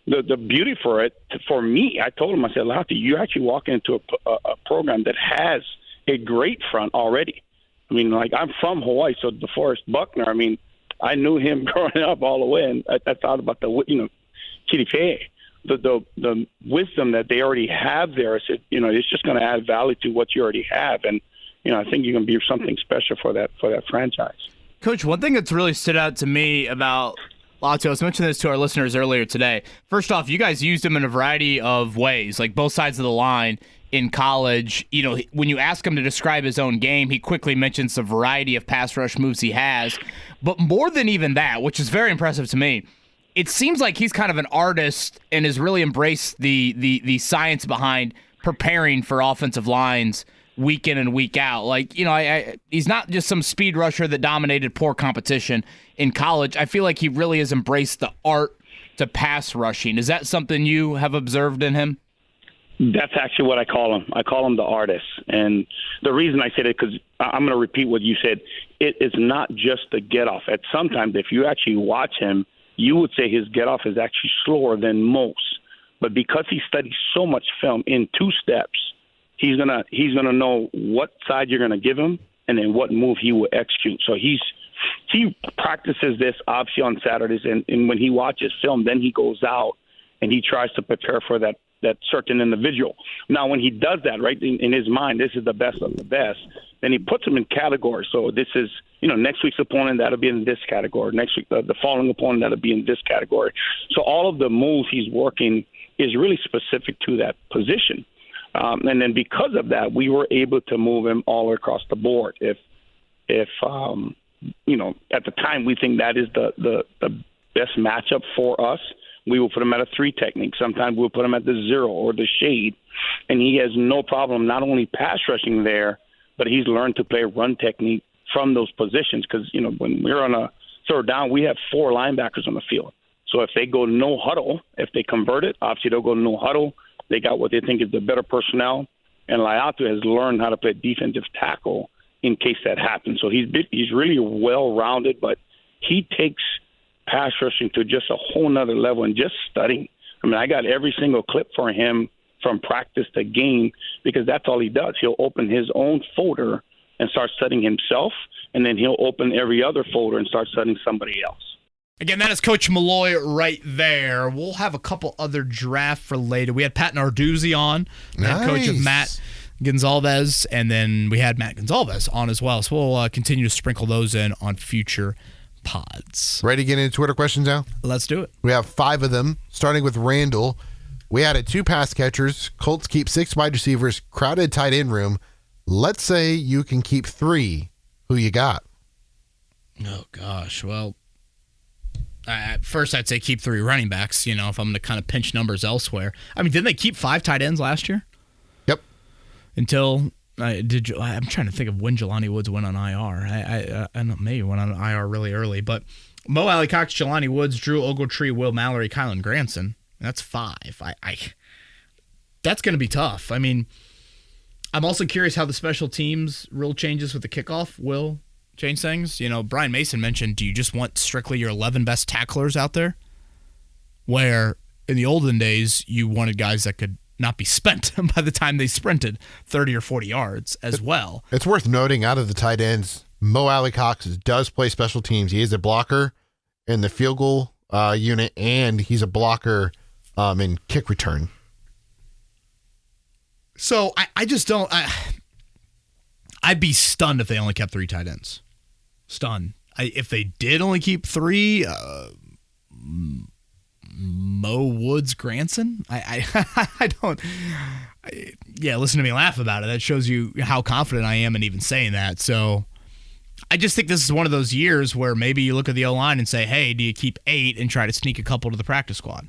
the beauty for me, I told him, I said, Latu, you actually walk into a program that has a great front already. I'm from Hawaii, so DeForest Buckner, I knew him growing up all the way, and I thought about Kwity Paye. The wisdom that they already have there, it's just going to add value to what you already have, and I think you can be something special for that franchise. Coach, one thing that's really stood out to me about Latu, I was mentioning this to our listeners earlier today. First off, you guys used him in a variety of ways, like both sides of the line, in college. You know, when you ask him to describe his own game, he quickly mentions the variety of pass rush moves he has. But more than even that, which is very impressive to me, it seems like he's kind of an artist and has really embraced the science behind preparing for offensive lines week in and week out. Like, you know, he's not just some speed rusher that dominated poor competition in college. I feel like he really has embraced the art to pass rushing. Is that something you have observed in him? That's actually what I call him. I call him the artist. And the reason I said it, because I'm going to repeat what you said, it is not just the get off. At sometimes, if you actually watch him, you would say his get off is actually slower than most. But because he studies so much film in 2 steps, he's gonna know what side you're gonna give him and then what move he will execute. So he practices this obviously on Saturdays, and when he watches film, then he goes out and he tries to prepare for that certain individual. Now, when he does that, right, in his mind, this is the best of the best, then he puts them in categories. So this is, next week's opponent, that'll be in this category. Next week, the following opponent, that'll be in this category. So all of the moves he's working is really specific to that position. And then because of that, we were able to move him all across the board. If at the time we think that is the best matchup for us, we will put him at a 3 technique. Sometimes we'll put him at the 0 or the shade. And he has no problem not only pass rushing there, but he's learned to play run technique from those positions. Because, when we're on a third down, we have 4 linebackers on the field. So if they go no huddle, if they convert it, obviously they'll go no huddle. They got what they think is the better personnel. And Laiatu has learned how to play defensive tackle in case that happens. So he's really well-rounded, but he takes pass rushing to just a whole nother level and just studying. I mean, I got every single clip for him from practice to game because that's all he does. He'll open his own folder and start studying himself, and then he'll open every other folder and start studying somebody else. Again, that is Coach Maloe right there. We'll have a couple other draft-related. We had Pat Narduzzi on, head coach of Matt Gonzalez, and then we had Matt Gonzalez on as well. So we'll continue to sprinkle those in on future pods. Ready to get into Twitter questions now? Let's do it. We have 5 of them, starting with Randall. We added 2 pass catchers. Colts keep 6 wide receivers, crowded tight end room. Let's say you can keep 3. Who you got? Oh, gosh. Well, first I'd say keep 3 running backs, if I'm going to kind of pinch numbers elsewhere. I mean, didn't they keep 5 tight ends last year? Yep. Until... I'm trying to think of when Jelani Woods went on IR. I don't know, maybe went on IR really early, but Mo Alley Cox, Jelani Woods, Drew Ogletree, Will Mallory, Kylan Granson. That's 5. That's going to be tough. I mean, I'm also curious how the special teams rule changes with the kickoff will change things. Brian Mason mentioned, do you just want strictly your 11 best tacklers out there? Where in the olden days, you wanted guys that could not be spent by the time they sprinted 30 or 40 yards as well. It's worth noting out of the tight ends, Mo Alley Cox does play special teams. He is a blocker in the field goal unit, and he's a blocker in kick return. So I just don't. I'd be stunned if they only kept 3 tight ends. Stunned. If they did only keep 3, Mo Woods Granson? I don't. Listen to me laugh about it. That shows you how confident I am in even saying that. So I just think this is one of those years where maybe you look at the O-line and say, hey, do you keep 8 and try to sneak a couple to the practice squad?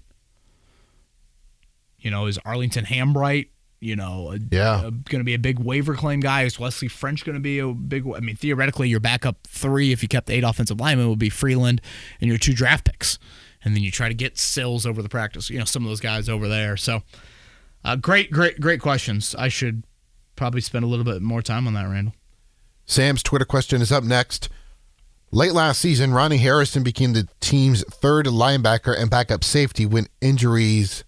Is Arlington Hambright, going to be a big waiver claim guy? Is Wesley French going to be a big? I mean, theoretically, your backup 3, if you kept 8 offensive linemen, would be Freeland and your 2 draft picks. And then you try to get Sills over the practice, some of those guys over there. So great questions. I should probably spend a little bit more time on that, Randall. Sam's Twitter question is up next. Late last season, Ronnie Harrison became the team's 3rd linebacker and backup safety when injuries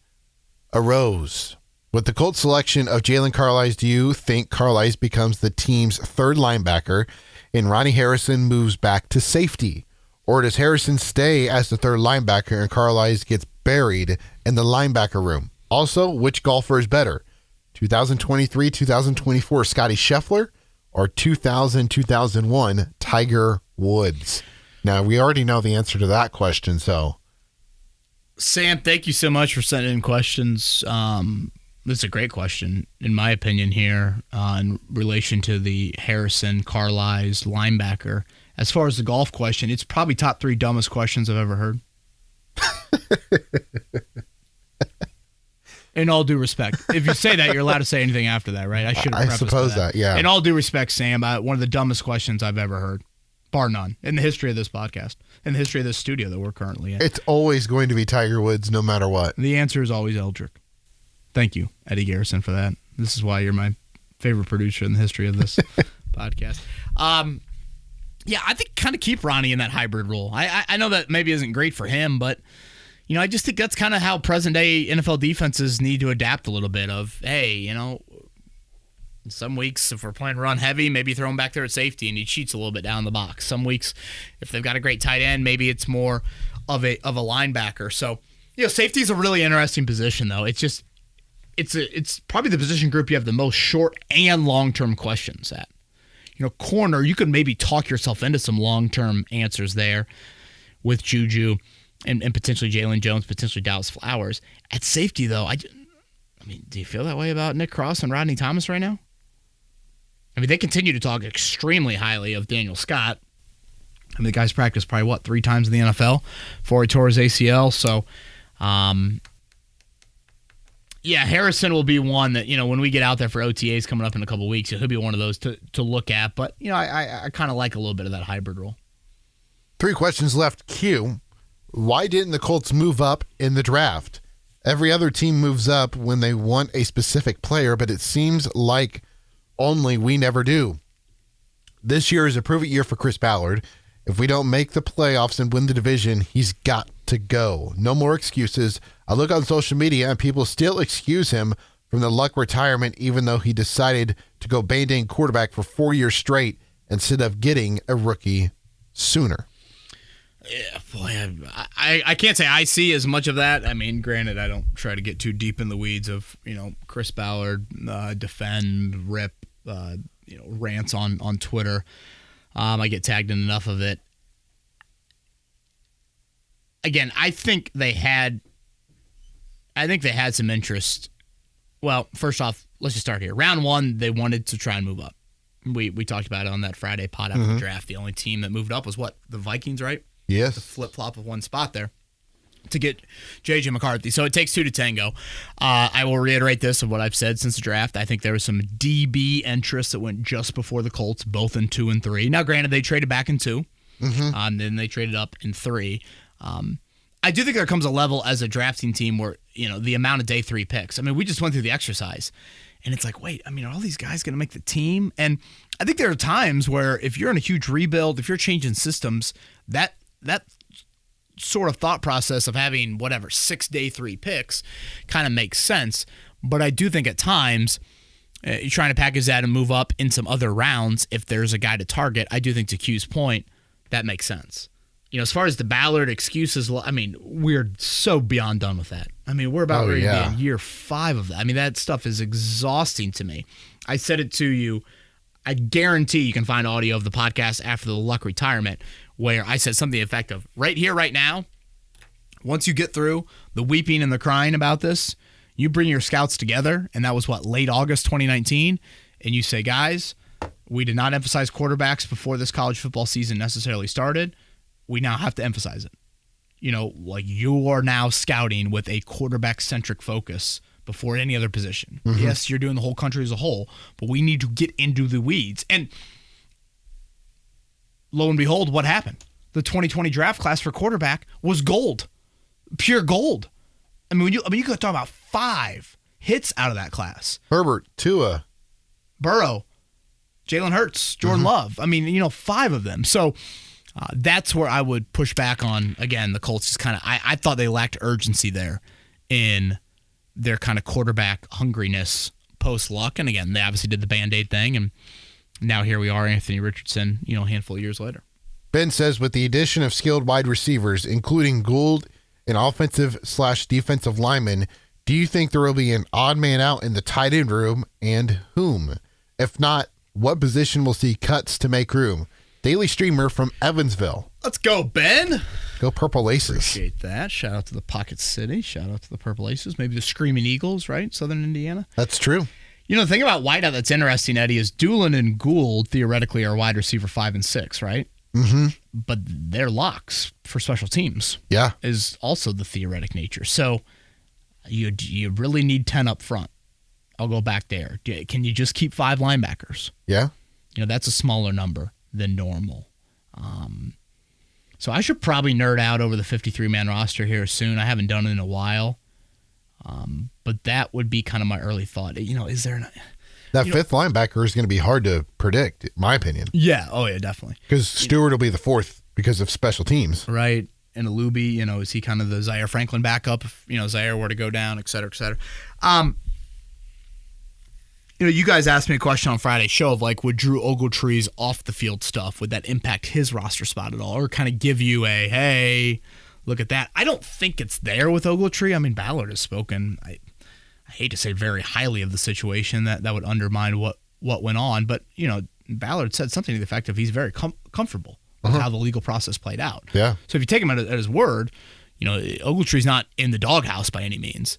arose. With the Colts selection of Jalen Carlisle, do you think Carlisle becomes the team's 3rd linebacker and Ronnie Harrison moves back to safety? Or does Harrison stay as the 3rd linebacker and Carlisle gets buried in the linebacker room? Also, which golfer is better? 2023-2024 Scotty Scheffler or 2000-2001 Tiger Woods? Now, we already know the answer to that question, so. Sam, thank you so much for sending in questions. This is a great question, in my opinion, here in relation to the Harrison Carlisle linebacker. As far as the golf question, it's probably top 3 dumbest questions I've ever heard. In all due respect. If you say that, you're allowed to say anything after that, right? I suppose that, yeah. In all due respect, Sam, one of the dumbest questions I've ever heard, bar none, in the history of this podcast, in the history of this studio that we're currently in. It's always going to be Tiger Woods no matter what. The answer is always Eldrick. Thank you, Eddie Garrison, for that. This is why you're my favorite producer in the history of this podcast. Yeah, I think kind of keep Ronnie in that hybrid role. I know that maybe isn't great for him, but I just think that's kind of how present-day NFL defenses need to adapt a little bit of, hey, some weeks if we're playing run heavy, maybe throw him back there at safety and he cheats a little bit down the box. Some weeks, if they've got a great tight end, maybe it's more of a linebacker. So, safety is a really interesting position, though. It's probably the position group you have the most short and long-term questions at. Corner, you could maybe talk yourself into some long-term answers there with Juju and potentially Jalen Jones, potentially Dallas Flowers. At safety, though, do you feel that way about Nick Cross and Rodney Thomas right now? They continue to talk extremely highly of Daniel Scott. The guy's practiced probably, 3 times in the NFL before he tore his ACL. So, Harrison will be one that, when we get out there for OTAs coming up in a couple weeks, he'll be one of those to look at. But, I kind of like a little bit of that hybrid role. 3 questions left. Q, why didn't the Colts move up in the draft? Every other team moves up when they want a specific player, but it seems like only we never do. This year is a prove-it year for Chris Ballard. If we don't make the playoffs and win the division, he's got to go. No more excuses. I look on social media and people still excuse him from the Luck retirement, even though he decided to go band-aid quarterback for 4 years straight instead of getting a rookie sooner. Yeah, boy, I can't say I see as much of that. Granted, I don't try to get too deep in the weeds of, Chris Ballard, defend, rip, rants on Twitter. I get tagged in enough of it. Again, I think they had some interest. Well, first off, let's just start here. Round 1, they wanted to try and move up. We talked about it on that Friday pod after the draft. The only team that moved up was the Vikings, right? Yes. The flip-flop of one spot there to get J.J. McCarthy. So it takes 2 to tango. I will reiterate this of what I've said since the draft. I think there was some DB interest that went just before the Colts, both in 2 and 3. Now, granted, they traded back in 2. Then they traded up in 3. I do think there comes a level as a drafting team where, the amount of day 3 picks. We just went through the exercise. And it's like, wait, are all these guys going to make the team? And I think there are times where if you're in a huge rebuild, if you're changing systems, that sort of thought process of having 6 day 3 picks kind of makes sense. But I do think at times you're trying to package that and move up in some other rounds. If there's a guy to target, I do think to Q's point, that makes sense. As far as the Ballard excuses, we're so beyond done with that. We're about ready to be in year 5 of that. That stuff is exhausting to me. I said it to you. I guarantee you can find audio of the podcast after the Luck retirement where I said something effective. Right here, right now, once you get through the weeping and the crying about this, you bring your scouts together, and that was, late August 2019, and you say, guys, we did not emphasize quarterbacks before this college football season necessarily started. We now have to emphasize it. You are now scouting with a quarterback-centric focus before any other position. Yes, you're doing the whole country as a whole, but we need to get into the weeds. And lo and behold, what happened? The 2020 draft class for quarterback was gold, pure gold. You could talk about 5 hits out of that class. Herbert, Tua, Burrow, Jalen Hurts, Jordan Love. 5 of them. So that's where I would push back on, again, the Colts. Just kind of, I thought they lacked urgency there in their kind of quarterback hungriness post-Luck. And again, they obviously did the Band-Aid thing, and now here we are, Anthony Richardson, a handful of years later. Ben says, with the addition of skilled wide receivers, including Gould and offensive/defensive linemen, do you think there will be an odd man out in the tight end room, and whom? If not, what position will see cuts to make room? Daily Streamer from Evansville. Let's go, Ben. Go Purple Aces. Appreciate that. Shout out to the Pocket City. Shout out to the Purple Aces. Maybe the Screaming Eagles, right? Southern Indiana. That's true. You know, the thing about wideout that's interesting, Eddie, is Doolin and Gould theoretically are wide receiver 5 and 6, right? Mm-hmm. But they're locks for special teams. Yeah. Is also the theoretic nature. So you really need 10 up front. I'll go back there. Can you just keep 5 linebackers? Yeah. You know, that's a smaller number than normal. So I should probably nerd out over the 53-man roster here soon. I haven't done it in a while. But that would be kind of my early thought. You know, is there that fifth linebacker is going to be hard to predict, in my opinion. Yeah. Oh, yeah, definitely. Because Stewart will be the 4th because of special teams. Right. And Alubi, you know, is he kind of the Zaire Franklin backup if, you know, Zaire were to go down, et cetera, et cetera. You know, you guys asked me a question on Friday's show of like, would Drew Ogletree's off the field stuff, would that impact his roster spot at all? Or kind of give you a, hey, look at that. I don't think it's there with Ogletree. I mean, Ballard has spoken, I hate to say very highly of the situation, that would undermine what went on. But, you know, Ballard said something to the effect of he's very comfortable with how the legal process played out. Yeah. So if you take him at his word, you know, Ogletree's not in the doghouse by any means.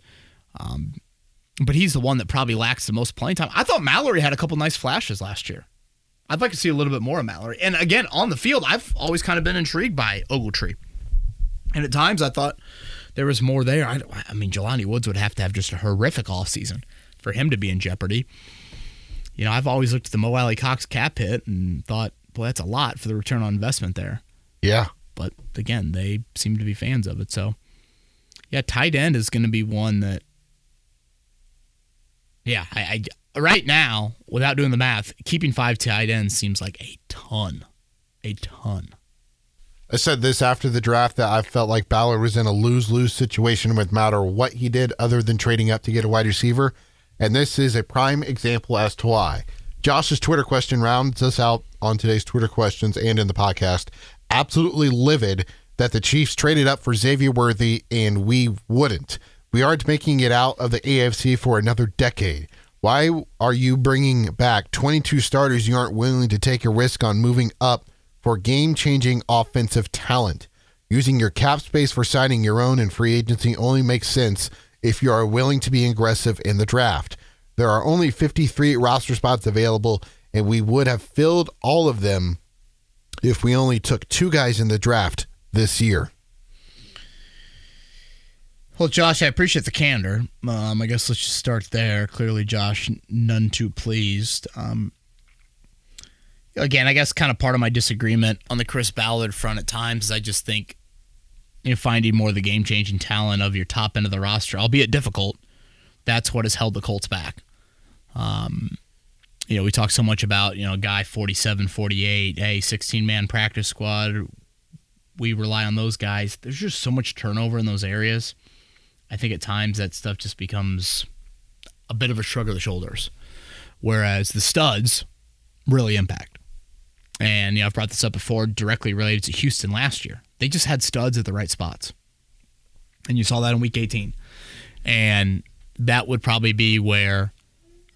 But he's the one that probably lacks the most playing time. I thought Mallory had a couple nice flashes last year. I'd like to see a little bit more of Mallory. And again, on the field, I've always kind of been intrigued by Ogletree. And at times I thought there was more there. I mean, Jelani Woods would have to have just a horrific offseason for him to be in jeopardy. You know, I've always looked at the Mo Alley Cox cap hit and thought, boy, that's a lot for the return on investment there. Yeah. But again, they seem to be fans of it. So, yeah, tight end is going to be one that, yeah, I right now, without doing the math, keeping 5 tight ends seems like a ton. I said this after the draft that I felt like Ballard was in a lose-lose situation with no matter what he did other than trading up to get a wide receiver. And this is a prime example as to why. Josh's Twitter question rounds us out on today's Twitter questions and in the podcast. Absolutely livid that the Chiefs traded up for Xavier Worthy and we wouldn't. We aren't making it out of the AFC for another decade. Why are you bringing back 22 starters you aren't willing to take a risk on moving up for game-changing offensive talent? Using your cap space for signing your own in free agency only makes sense if you are willing to be aggressive in the draft. There are only 53 roster spots available, and we would have filled all of them if we only took 2 guys in the draft this year. Well, Josh, I appreciate the candor. I guess let's just start there. Clearly, Josh, none too pleased. Again, I guess kind of part of my disagreement on the Chris Ballard front at times is I just think, you know, finding more of the game-changing talent of your top end of the roster, albeit difficult, that's what has held the Colts back. You know, we talk so much about, you know, guy 47, 48, 16-man practice squad. We rely on those guys. There's just so much turnover in those areas. I think at times that stuff just becomes a bit of a shrug of the shoulders, whereas the studs really impact. And, you know, I've brought this up before, directly related to Houston last year. They just had studs at the right spots. And you saw that in Week 18. And that would probably be where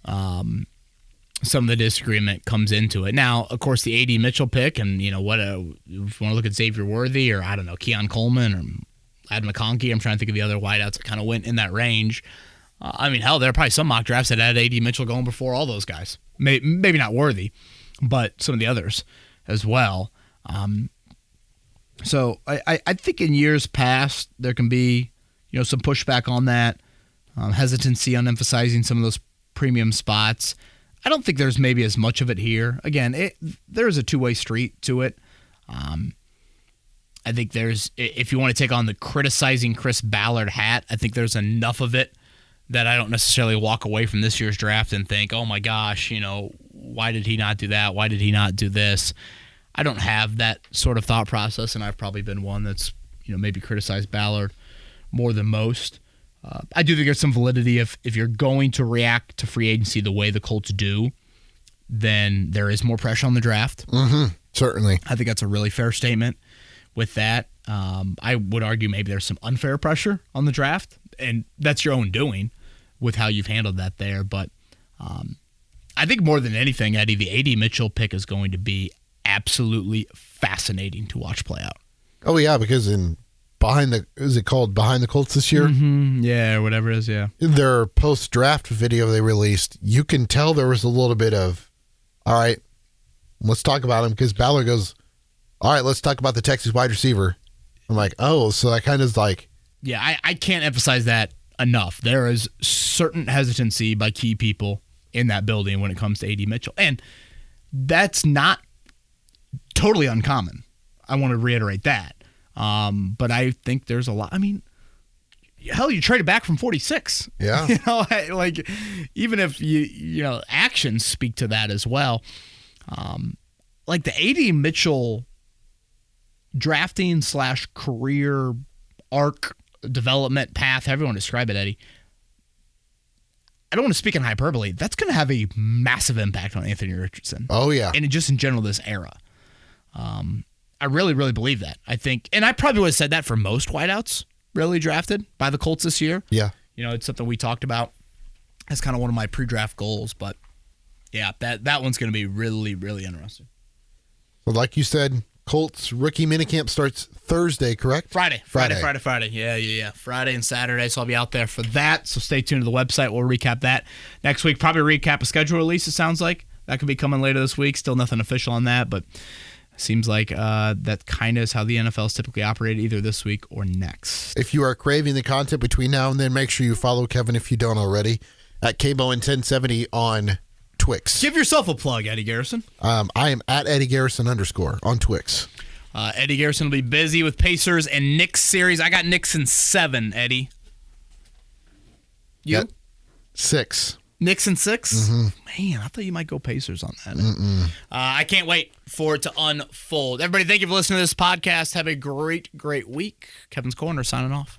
some of the disagreement comes into it. Now, of course, the A.D. Mitchell pick and, you know, if you want to look at Xavier Worthy or, I don't know, Keon Coleman or Adam McConkey, I'm trying to think of the other wideouts that kind of went in that range. I mean, hell, there are probably some mock drafts that had A.D. Mitchell going before all those guys. Maybe not Worthy, but some of the others as well. So I think in years past there can be, you know, some pushback on that, hesitancy on emphasizing some of those premium spots. I don't think there's maybe as much of it here. Again, there's a two-way street to it. I think there's, if you want to take on the criticizing Chris Ballard hat, I think there's enough of it that I don't necessarily walk away from this year's draft and think, oh my gosh, you know, why did he not do that? Why did he not do this? I don't have that sort of thought process, and I've probably been one that's, you know, maybe criticized Ballard more than most. I do think there's some validity if you're going to react to free agency the way the Colts do, then there is more pressure on the draft. Mm-hmm. Certainly. I think that's a really fair statement with that. I would argue maybe there's some unfair pressure on the draft, and that's your own doing with how you've handled that there. But I think more than anything, Eddie, the A.D. Mitchell pick is going to be absolutely fascinating to watch play out. Oh yeah, because behind the Colts this year? Mm-hmm. Yeah, whatever it is, yeah. Their post-draft video they released, you can tell there was a little bit of, all right, let's talk about him, because Ballard goes, all right, let's talk about the Texas wide receiver. I'm like, oh, so that kind of is like. Yeah, I can't emphasize that enough. There is certain hesitancy by key people in that building when it comes to A.D. Mitchell. And that's not totally uncommon. I want to reiterate that. But I think there's a lot. I mean, hell, you traded back from 46. Yeah. Like, even if actions speak to that as well. Like the A.D. Mitchell drafting / career arc development path, however you want to describe it, Eddie. I don't want to speak in hyperbole. That's going to have a massive impact on Anthony Richardson. Oh, yeah. And just in general, this era. I really, really believe that. I think, and I probably would have said that for most wideouts really drafted by the Colts this year. Yeah. It's something we talked about as kind of one of my pre-draft goals. But, yeah, that one's going to be really, really interesting. So like you said, Colts rookie minicamp starts Thursday, correct? Friday. Yeah. Friday and Saturday, so I'll be out there for that. So stay tuned to the website. We'll recap that next week. Probably recap a schedule release, it sounds like. That could be coming later this week. Still nothing official on that, but seems like that kind of is how the NFL is typically operated, either this week or next. If you are craving the content between now and then, make sure you follow Kevin, if you don't already, at KBowen1070 on Twix. Give yourself a plug, Eddie Garrison. I am at Eddie Garrison _ on Twix. Eddie Garrison will be busy with Pacers and Knicks series. I got Knicks in 7, Eddie. You? 6. Knicks in 6? Mm-hmm. Man, I thought you might go Pacers on that. I can't wait for it to unfold. Everybody, thank you for listening to this podcast. Have a great, great week. Kevin's Corner signing off.